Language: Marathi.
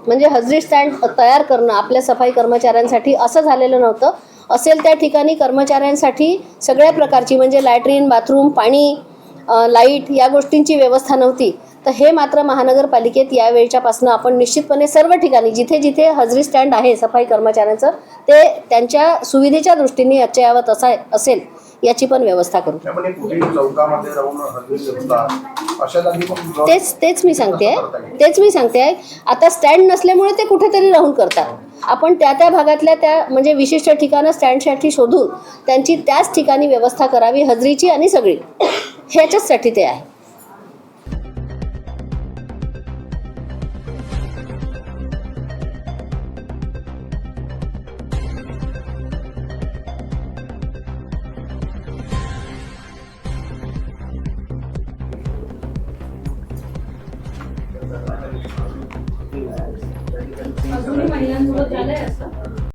म्हणजे हजरी स्टँड तयार करणं आपल्या सफाई कर्मचाऱ्यांसाठी असं झालेलं नव्हतं. असेल त्या ठिकाणी कर्मचाऱ्यांसाठी सगळ्या प्रकारची म्हणजे लॅट्रिन, बाथरूम, पाणी, लाईट या गोष्टींची व्यवस्था नव्हती. तर हे मात्र महानगरपालिकेत यावेळच्यापासून आपण निश्चितपणे सर्व ठिकाणी जिथे जिथे हजरी स्टँड आहे सफाई कर्मचाऱ्यांचं ते त्यांच्या सुविधेच्या दृष्टीने अद्ययावत असेल याची पण व्यवस्था करू. तेच मी सांगते आहे आता स्टँड नसल्यामुळे ते कुठेतरी राहून करतात. आपण त्या भागातल्या त्या म्हणजे विशिष्ट ठिकाणं स्टँडसाठी शोधून त्यांची त्याच ठिकाणी व्यवस्था करावी हजरीची आणि सगळी ह्याच्याचसाठी ते आहे. अजूनही महिलांसोबत झालंय असं